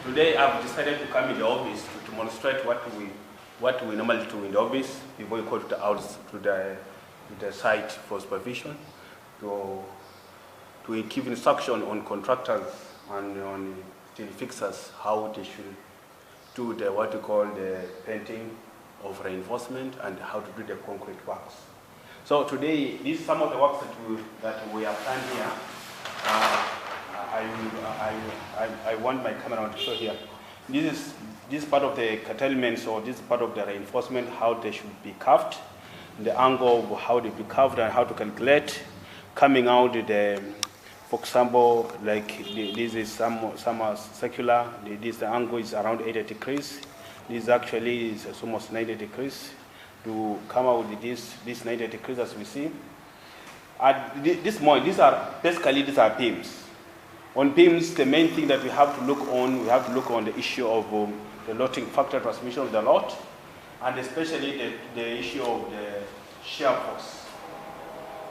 Today I've decided to come in the office to demonstrate what we normally do in the office before we go to the site for supervision to give instruction on contractors and on steel fixers how they should do what we call the painting of reinforcement and how to do the concrete works. So today, these are some of the works that we have done here. I want my camera to show here. This is part of the curtailments, or this is part of the reinforcement, how they should be carved, the angle of how they be carved and how to calculate, coming out for example, like this is some are circular. The angle is around 80 degrees. This actually is almost 90 degrees. To come out with this 90 degrees as we see. These are beams. On beams, the main thing that we have to look on the issue of the loading factor transmission of the load, and especially the issue of the shear force.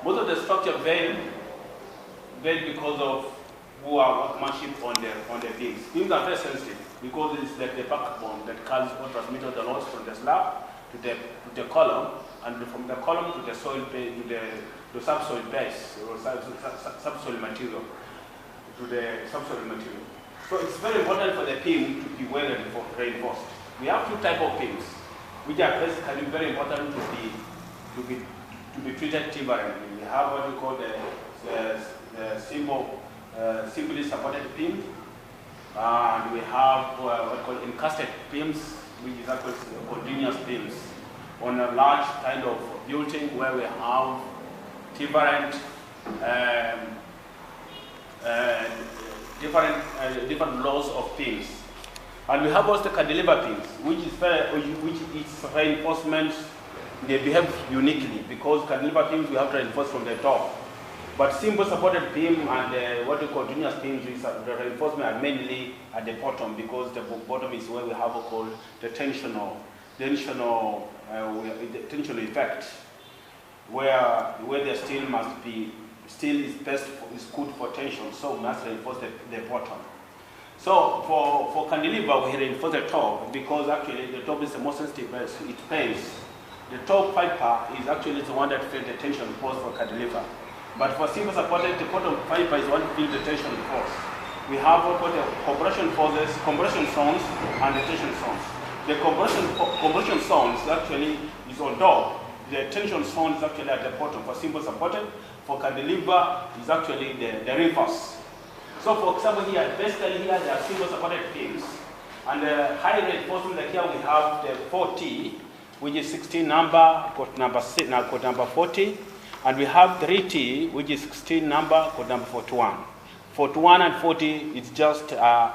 Most of the structure fail because of poor workmanship on the beams. Beams are very sensitive because it's like the backbone that carries all transmission of the loads from the slab to the column, and from the column to the soil base, to the subsoil base or subsoil material, to the subsoil material. So it's very important for the beam to be well reinforced. We have two types of beams, which are basically very important to be treated differently. We have what we call the simply supported beam, and we have what we call encasted beams, which is actually continuous beams on a large kind of building where we have different loads of beams. And we have also the cantilever beams, which is reinforcement. They behave uniquely because cantilever beams we have to reinforce from the top. But simple supported beam and what we call continuous beams, the reinforcement are mainly at the bottom, because the bottom is where we have what we call the tensional effect, where the steel is good for tension, so we must reinforce the bottom. So for cantilever we reinforce the top because actually the top is the most sensitive, it pains. The top fiber is actually the one that feels the tension force for cantilever. But for simple supported, the bottom fiber is one that feels the tension force. We have what we call the compression forces, compression zones, and the tension zones. The compression zones actually is on top. The tension zone is actually at the bottom for simple supported. For cantilever is actually the reverse. So for example here, basically here there are simple supported beams. And the high reinforcement, like here we have the 4T, which is 16 number, code number 40. And we have 3T, which is 16 number, code number 41. 41 and 40 is just a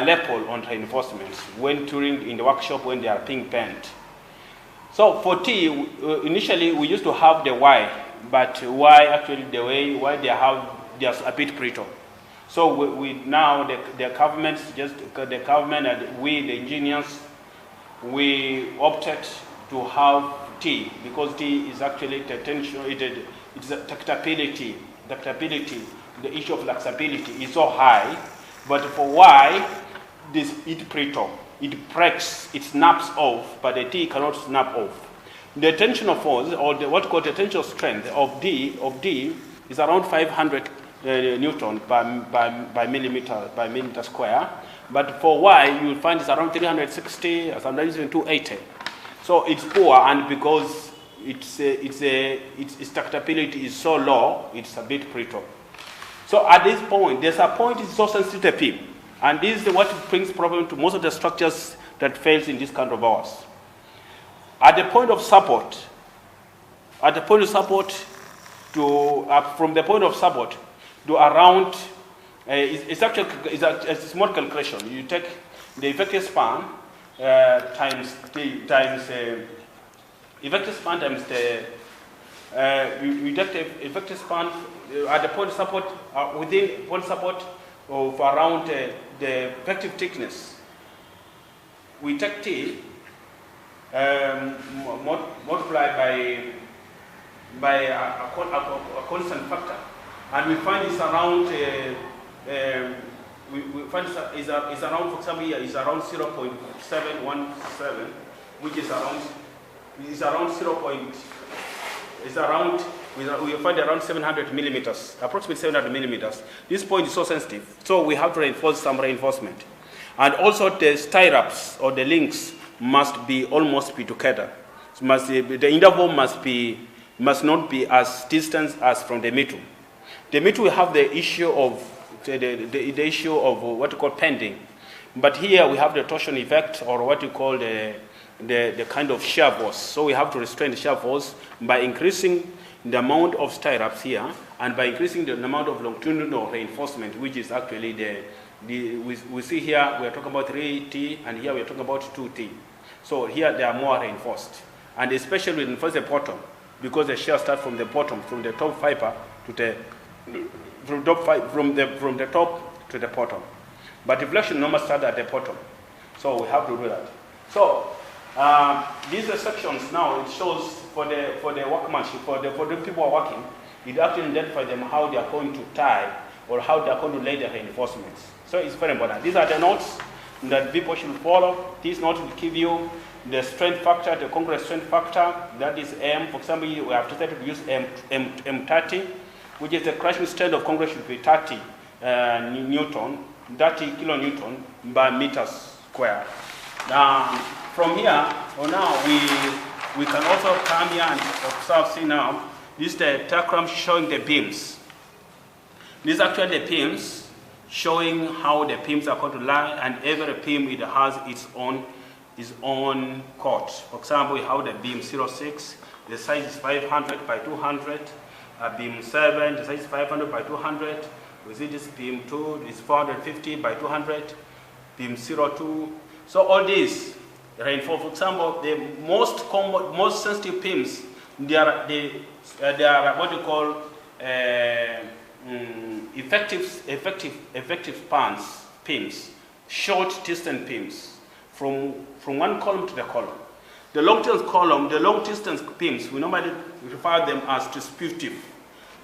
level on reinforcements when touring in the workshop when they are being bent. So for T, initially we used to have the Y, but Y actually the way why they have just a bit brittle. So we now the government and we the engineers, we opted to have T because T is actually the tension. It's a ductability. The issue of flexibility is so high, but for Y, it brittle. It breaks, it snaps off, but the T cannot snap off. The tensional force, or what we call the tensional strength of D is around 500 Newton by millimeter square. But for Y, you will find it's around 360, or sometimes even 280. So it's poor, and because its ductability is so low, it's a bit brittle. So at this point, there's a point it's so sensitive to beam. And this is what brings problem to most of the structures that fails in this kind of ours. At the point of support, from the point of support to around, it's a small calculation. You take the effective span times effective span times you take the effective span at the point of support within point support of around the effective thickness. We take T multiplied by a constant factor. And we find it's around, we find it's around, for example, here, it's around 0.717, which is around, it's around 0. It's around, we find around 700 millimeters, approximately 700 millimeters. This point is so sensitive, so we have to reinforce some reinforcement. And also the stirrups or the links must be almost be together. The interval must not be as distant as from the middle. The middle we have the issue of the issue of what we call pending, but here we have the torsion effect, or what you call the kind of shear force. So we have to restrain the shear force by increasing the amount of stirrups here, and by increasing the amount of longitudinal reinforcement, which is actually we see here we are talking about 3T, and here we are talking about 2T. So here they are more reinforced, and especially reinforce the bottom, because the shear starts from the bottom, from the top fiber to the from the top to the bottom. But deflection normally starts at the bottom, so we have to do that. So these are sections now. It shows for the workmanship, for the people who are working, it actually identifies them how they are going to tie or how they are going to lay the reinforcements. So it's very important. These are the notes that people should follow. These notes will give you the strength factor, the concrete strength factor. That is M. For example, we have decided to use M30, which is the crushing strength of concrete should be 30 Newton, 30 kilonewton by meter square. From here, now we can also come here and observe, see now, this is the diagram showing the beams. These are actually the beams showing how the beams are going to lie, and every beam it has its own chord. For example, we have the beam 06, the size is 500 by 200, beam 7, the size is 500 by 200, we see this beam 2 is 450 by 200, beam 02. So all these reinforce. For example, the most sensitive beams, they are what you call effective beams, short distance beams from one column to the column. The long distance beams, we normally refer them as distributive.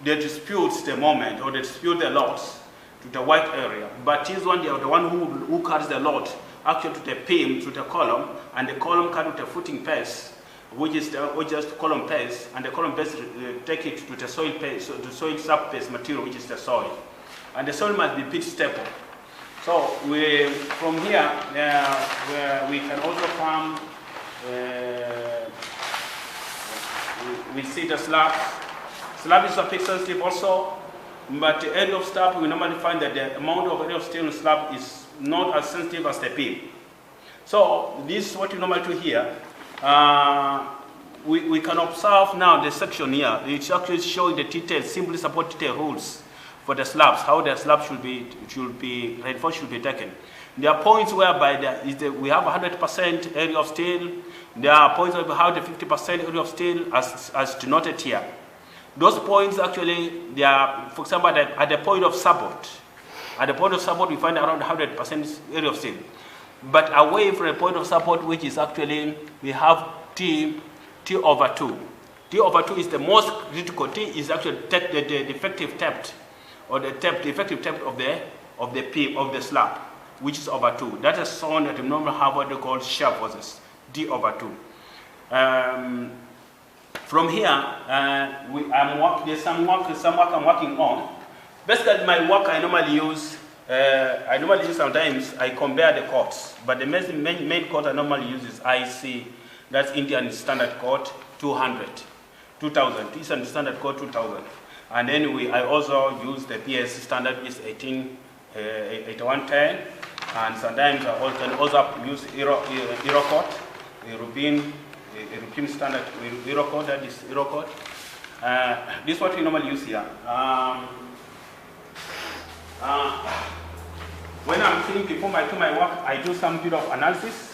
They dispute the moment, or they dispute the loads to the white area. But this one, they are the one who carries the load actually to the beam, to the column, and the column carries the footing paste, which is just column paste, and the column paste take it to the soil paste, so the soil surface material, which is the soil, and the soil must be pitch stable. So from here where we can also come, we see the slab. Slab is a bit sensitive also, but the area of slab, we normally find that the amount of area of steel in slab is not as sensitive as the beam. So this is what you normally do here. We can observe now the section here. It's actually showing the details, simply support detail rules for the slabs, how the slab should be reinforced, should be taken. There are points whereby we have 100% area of steel. There are points where we have the 50% area of steel as denoted here. Those points actually, they are, for example, at the point of support. At the point of support, we find around 100% area of steel. But away from the point of support, which is actually, we have T over 2. T over 2 is the most critical. T is actually the effective depth, or the effective depth of the slab, which is over 2. That is shown that we normally have what they call shear forces, D over 2. From here, there's some work I'm working on. Basically, my work I normally use sometimes, I compare the codes, but the main code I normally use is IC, that's Indian Standard Code 2000, Eastern Standard Code 2000. And then I also use the PS standard is 8110, and sometimes I can also use Euro code, European standard Euro code, that is Euro code. This is what we normally use here. When I'm thinking before I do my work, I do some bit of analysis.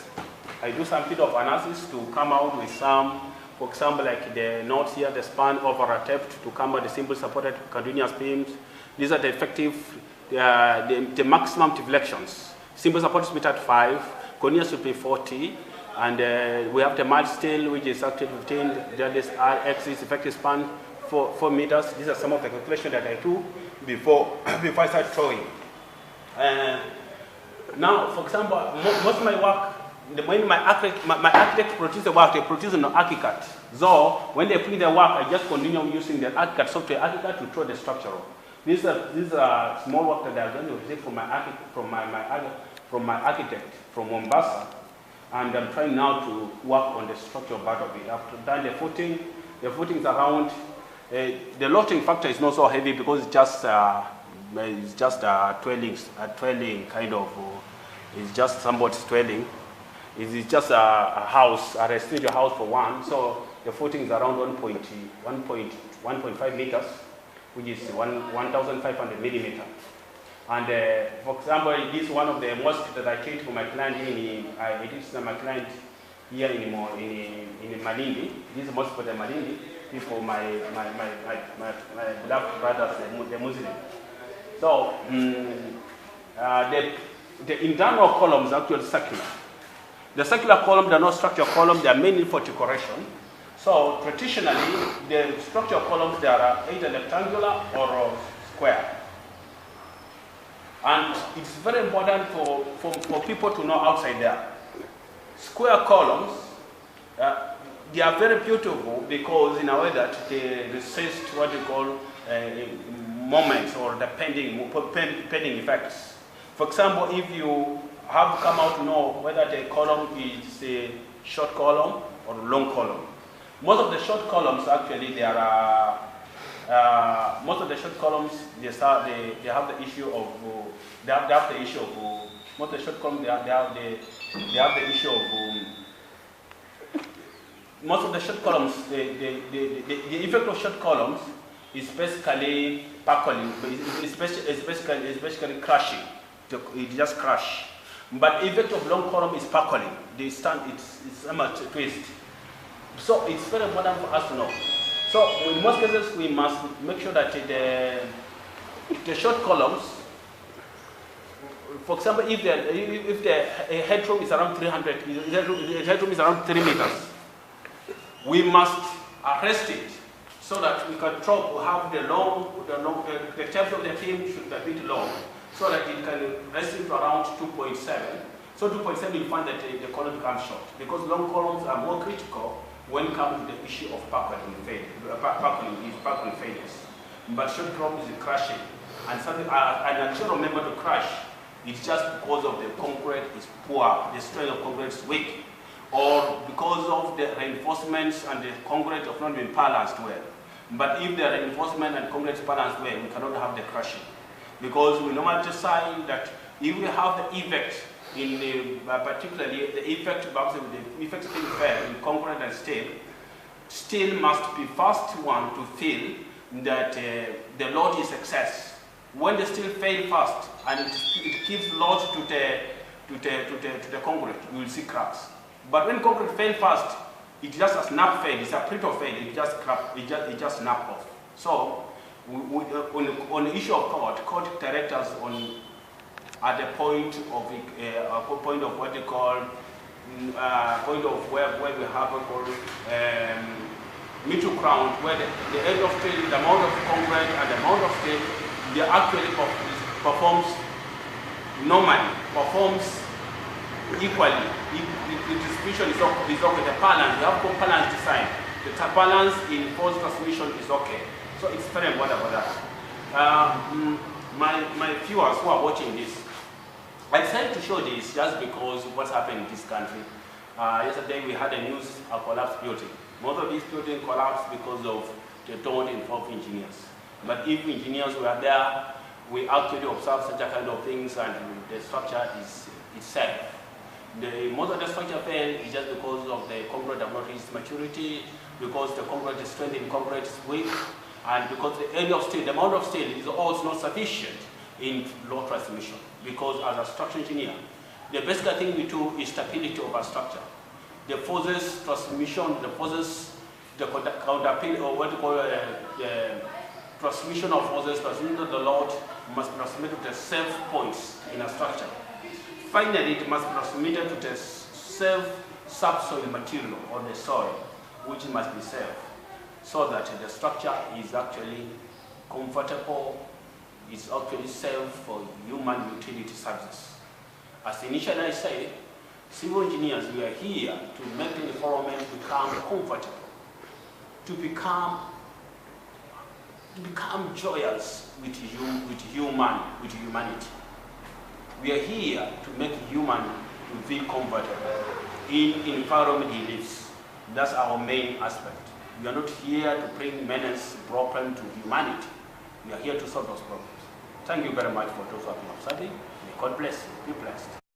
To come out with some, for example, like the notes here, the span over a tape to come out the simple supported continuous beams. These are the effective, the maximum deflections. Simple supported speed at 5, continuous would be 40, and we have the mild steel, which is actually 15. That is our axis effective span 4 meters. These are some of the calculations that I do before I start drawing. Now, for example, most of my work, when my architect produces the work, they produce an ArchiCAD. So when they finish their work, I just continue using the ArchiCAD software, ArchiCAD, to draw the structural. These are small work that I'm going to receive from my architect from Mombasa, and I'm trying now to work on the structural part of it. After that, the footings around. The loading factor is not so heavy because it's just twirling kind of. It's just somebody's twirling. It's just a house, a residential house for one. So the footing is around 1.5 meters, which is 1,500 millimeters. And for example, this is one of the most that I treat for my client it is my client here in Malindi. This is most for the Malindi, this for my beloved brothers, the Muslim. So the internal columns are actually circular. The circular columns are not structural columns, they are mainly for decoration. So traditionally, the structural columns, they are either rectangular or square. And it's very important for people to know outside there. Square columns, they are very beautiful because in a way that they resist what you call moments or the pending effects. For example, if you have come out to know whether the column is a short column or a long column. Most of the short columns actually they are most of the short columns they have the issue of most of the short columns they have the issue of most of the short columns the effect of short columns is basically buckling, it's basically crashing. It just crash. But effect of long column is buckling. They stand, it's a twist. So it's very important for us to know. So in most cases, we must make sure that the short columns, for example, if the headroom is around 300, the headroom is around 3 meters, we must arrest it so that we can drop, have the depth of the beam should be a bit long, so that it can rest it around 2.7. So 2.7, you find that the column becomes short, because long columns are more critical when it comes to the issue of buckling failures. But short column is crashing, and something, and I should remember to crash. It's just because of the concrete is poor, the strength of concrete is weak, or because of the reinforcements and the concrete have not been balanced well. But if the reinforcement and concrete is balanced well, we cannot have the crushing. Because we normally decide that if we have the effect in particularly the effect being fair in concrete and steel must be first one to feel that the load is excess. When the steel fails first and it gives load to the concrete, you will see cracks. But when concrete fails first, it just a snap fail, it's a print fail, it just snap off. So on the issue of code directors at the point of what they call point of where we have a called middle ground, where the edge of steel, the amount of concrete and the amount of steel, they actually performs normally, performs equally. The distribution is okay, the balance, we have balance design. The balance in force transmission is okay. So it's very important about that. My viewers who are watching this, I decided to show this just because what's happening in this country. Yesterday we had a news of collapsed building. Most of these buildings collapsed because of they don't involve engineers. But if engineers were there, we actually observe such a kind of things and the structure is safe. Most of the structure fail is just because of the concrete have not reached maturity, because the concrete is strength in concrete is weak, and because the area of steel, the amount of steel is also not sufficient in load transmission. Because as a structural engineer, the basic thing we do is stability of our structure. The forces transmission, the forces, the counterpin, or what you call the transmission of forces, transmission of the load must be transmitted to the safe points in a structure. Finally, it must be transmitted to the safe subsoil material or the soil, which must be safe. so that the structure is actually comfortable, is actually safe for human utility services. As initially I said, civil engineers, we are here to make the environment become comfortable, to become joyous with humanity. We are here to make human to feel comfortable in environment he lives. That's our main aspect. We are not here to bring menace problem to humanity. We are here to solve those problems. Thank you very much for those who have been observing. May God bless you. Be blessed.